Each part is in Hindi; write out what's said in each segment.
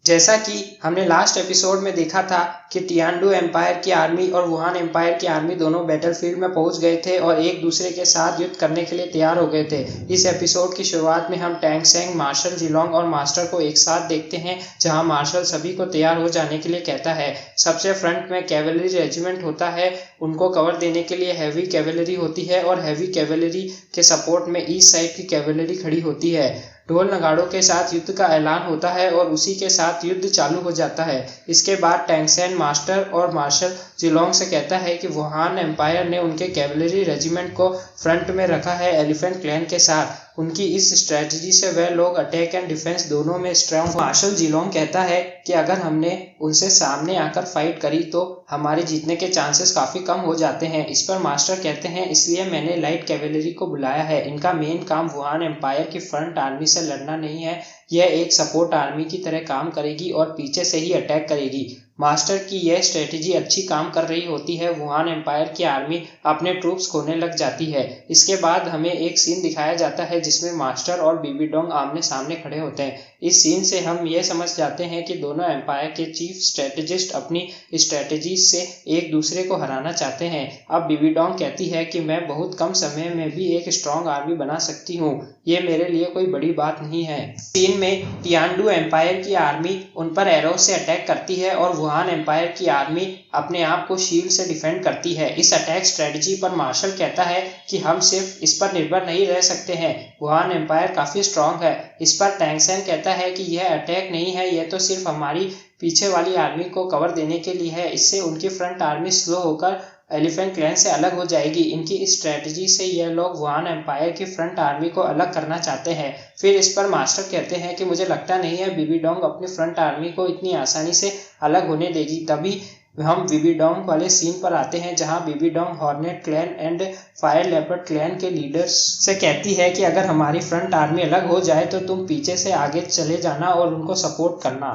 जैसा कि हमने लास्ट एपिसोड में देखा था कि टियानडू एम्पायर की आर्मी और वुहान एम्पायर की आर्मी दोनों बैटलफील्ड में पहुंच गए थे और एक दूसरे के साथ युद्ध करने के लिए तैयार हो गए थे। इस एपिसोड की शुरुआत में हम टैंग सेंग, मार्शल जिलोंग और मास्टर को एक साथ देखते हैं, जहां मार्शल सभी को तैयार हो जाने के लिए कहता है। सबसे फ्रंट में कैवेलरी रेजिमेंट होता है, उनको कवर देने के लिए हैवी कैवेलरी होती है और हैवी कैवेलरी के सपोर्ट में ईस्ट साइड की कैवेलरी खड़ी होती है। ढोल नगाड़ों के साथ युद्ध का ऐलान होता है और उसी के साथ युद्ध चालू हो जाता है। इसके बाद टैंग सेन मास्टर और मार्शल जिलोंग से कहता है कि वुहान एम्पायर ने उनके कैवलरी रेजिमेंट को फ्रंट में रखा है एलिफेंट क्लैन के साथ। उनकी इस स्ट्रेटजी से वह लोग अटैक एंड डिफेंस दोनों में स्ट्रांग। मार्शल जिलोंग कहता है कि अगर हमने उनसे सामने आकर फाइट करी तो हमारे जीतने के चांसेस काफी कम हो जाते हैं। इस पर मास्टर कहते हैं इसलिए मैंने लाइट कैवेलरी को बुलाया है। इनका मेन काम वुहान एम्पायर की फ्रंट आर्मी से लड़ना नहीं है, यह एक सपोर्ट आर्मी की तरह काम करेगी और पीछे से ही अटैक करेगी। मास्टर की यह स्ट्रेटजी अच्छी काम कर रही होती है। वुहान एम्पायर की आर्मी अपने ट्रूप्स खोने लग जाती है। इसके बाद हमें एक सीन दिखाया जाता है जिसमें मास्टर और बीबी डोंग आमने सामने खड़े होते हैं। इस सीन से हम यह समझ जाते हैं कि दोनों एम्पायर के चीफ स्ट्रेटेजिस्ट अपनी स्ट्रेटजी से एक दूसरे को हराना चाहते हैं। अब बीबी डोंग कहती है कि मैं बहुत कम समय में भी एक स्ट्रॉन्ग आर्मी बना सकती हूँ, ये मेरे लिए कोई बड़ी बात नहीं है। सीन में टियानडू एम्पायर की आर्मी उन पर एरो से अटैक करती है और वुहान एम्पायर की आर्मी अपने आप को शील्ड से डिफेंड करती है। इस अटैक स्ट्रेटजी पर मार्शल कहता है कि हम सिर्फ इस पर निर्भर नहीं रह सकते हैं, वुहान एम्पायर काफी स्ट्रांग है। इस पर टैंग सेन कहता है कि यह अटैक नहीं है, यह तो सिर्फ हमारी पीछे वाली आर्मी को कवर देने के लिए है। इससे उनकी फ्रंट आर्मी स्लो होकर एलिफेंट क्लैन से अलग हो जाएगी। इनकी इस स्ट्रेटजी से यह लोग वुहान एम्पायर की फ्रंट आर्मी को अलग करना चाहते हैं। फिर इस पर मास्टर कहते हैं कि मुझे लगता नहीं है बीबी डोंग अपनी फ्रंट आर्मी को इतनी आसानी से अलग होने देगी। तभी हम बीबी डोंग वाले सीन पर आते हैं जहां Bibi Dong hornet clan and fire leopard clan के लीडर्स से कहती है कि अगर हमारी फ्रंट आर्मी अलग हो जाए तो तुम पीछे से आगे चले जाना और उनको सपोर्ट करना।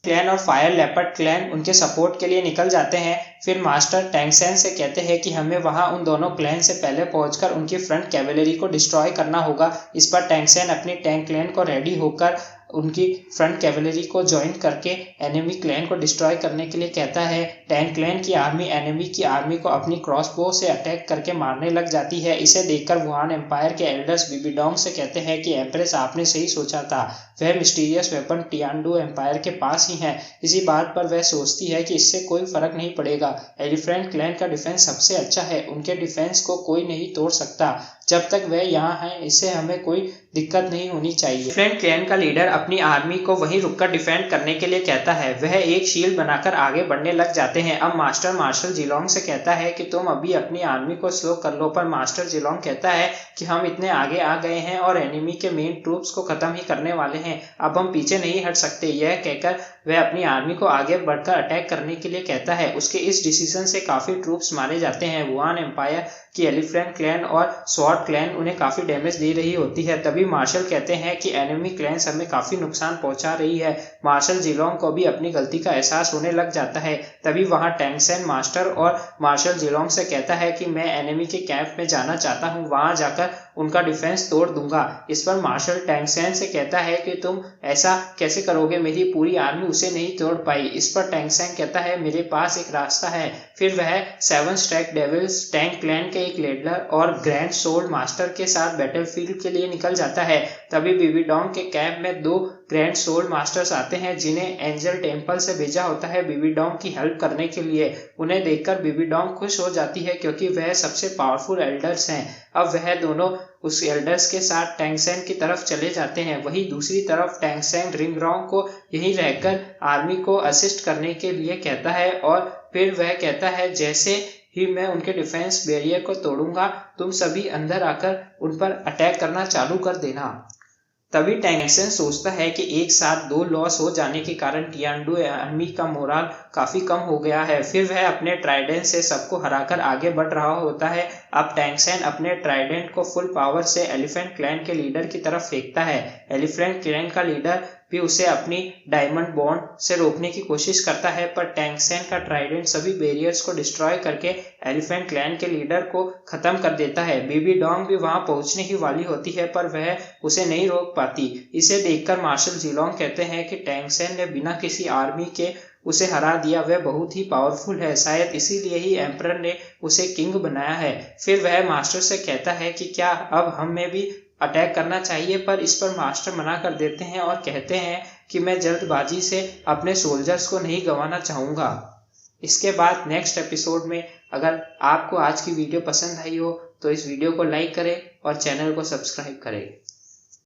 क्लैन और फायर लेपर्ड क्लैन उनके सपोर्ट के लिए निकल जाते हैं। फिर मास्टर टैंग सेन से कहते हैं कि हमें वहां उन दोनों क्लैन से पहले पहुंचकर उनकी फ्रंट कैवेलरी को डिस्ट्रॉय करना होगा। इस पर टैंग सेन अपनी टैंक क्लैन को रेडी होकर उनकी फ्रंट कैवेलरी को ज्वाइन करके एनिमी क्लैन को डिस्ट्रॉय करने के लिए कहता है। टैंक क्लैन की आर्मी एनिमी की आर्मी को अपनी क्रॉसबो से अटैक करके मारने लग जाती है। इसे देखकर वुहान एम्पायर के एल्डर्स बीबी डोंग से कहते हैं कि एम्प्रेस आपने सही सोचा था, वह मिस्टीरियस वेपन टियानडू एम्पायर के पास ही है। इसी बात पर वह सोचती है कि इससे कोई फर्क नहीं पड़ेगा, एलिफेंट क्लैन का डिफेंस सबसे अच्छा है, उनके डिफेंस को कोई नहीं तोड़ सकता। जब तक वह यहाँ है इससे हमें कोई दिक्कत नहीं होनी चाहिए। एलिफेंट क्लैन का लीडर अपनी आर्मी को वहीं रुककर डिफेंड करने के लिए कहता है। वह एक शील्ड बनाकर आगे बढ़ने लग जाते हैं। अब मास्टर मार्शल जिलोंग से कहता है कि तुम अभी अपनी आर्मी को स्लो कर लो, पर मास्टर जिलोंग कहता है कि हम इतने आगे आ गए हैं और एनिमी के मेन ट्रूप्स को खत्म ही करने वाले हैं, अब हम पीछे नहीं हट सकते। यह कहकर वह अपनी आर्मी को आगे बढ़कर अटैक करने के लिए कहता है। उसके इस डिसीजन से काफी ट्रूप्स मारे जाते हैं। वुहान एम्पायर कि एलिफेंट क्लैन और स्वॉर्ड क्लैन उन्हें काफी डैमेज दे रही होती है। तभी मार्शल कहते हैं कि एनिमी क्लैन्स हमें काफी नुकसान पहुंचा रही है। मार्शल जिलोंग को भी अपनी गलती का एहसास होने लग जाता है। तभी वहां टैंग सेन मास्टर और मार्शल जिलोंग से कहता है कि मैं एनिमी के कैंप में जाना चाहता हूं, वहां जाकर उनका डिफेंस तोड़ दूंगा। इस पर मार्शल टैंग सेन से कहता है कि तुम ऐसा कैसे करोगे, मेरी पूरी आर्मी उसे नहीं तोड़ पाई। इस पर टैंग सेन कहता है मेरे पास एक रास्ता है। फिर वह seven strike devils tank clan के एक लीडर और ग्रैंड सोल्ड मास्टर के साथ बैटलफील्ड के लिए निकल जाता है। तभी बीबी डोंग के कैंप में दो ग्रैंड सोल्ड मास्टर्स आते हैं जिन्हें एंजल टेम्पल से भेजा होता है बीबी डोंग की हेल्प करने के लिए। उन्हें देखकर बीबी डोंग खुश हो जाती है क्योंकि वह सबसे पावरफुल एल्डर्स हैं। अब वह दोनों उस एल्डर्स के साथ टैंग सेन की तरफ चले जाते हैं। वहीं दूसरी तरफ टैंग सेन रिंग रॉन्ग को यहीं रहकर आर्मी को असिस्ट करने के लिए कहता है और फिर वह कहता है जैसे ही मैं उनके डिफेंस बैरियर को तोड़ूंगा तुम सभी अंदर आकर उन पर अटैक करना चालू कर देना। तभी टैंग सेन सोचता है कि एक साथ दो लॉस हो जाने के कारण टियानडू आर्मी का मोराल काफी कम हो गया है। फिर वह अपने ट्राइडेंट से सबको हराकर आगे बढ़ रहा होता है। अब टैंग सेन अपने ट्राइडेंट को फुल पावर से एलिफेंट क्लैन के लीडर की तरफ फेंकता है। एलिफेंट क्लैन का लीडर भी उसे अपनी डायमंड बॉन्ड से रोकने की कोशिश करता है, पर टैंग सेन का ट्राइडेंट सभी बैरियर्स को डिस्ट्रॉय करके एलिफेंट क्लैन के लीडर को खत्म कर देता है। बीबी डोंग भी वहां पहुंचने ही वाली होती है, पर वह उसे नहीं रोक पाती। इसे देखकर मार्शल जीलोंग कहते हैं कि टैंग सेन ने बिना किसी आर्मी के उसे हरा दिया, वह बहुत ही पावरफुल है, शायद इसीलिए ही एम्परर ने उसे किंग बनाया है। फिर वह मास्टर से कहता है कि क्या अब हमें भी अटैक करना चाहिए, पर इस पर मास्टर मना कर देते हैं और कहते हैं कि मैं जल्दबाजी से अपने सोल्जर्स को नहीं गंवाना चाहूंगा। इसके बाद नेक्स्ट एपिसोड में अगर आपको आज की वीडियो पसंद आई हो तो इस वीडियो को लाइक करें और चैनल को सब्सक्राइब करें।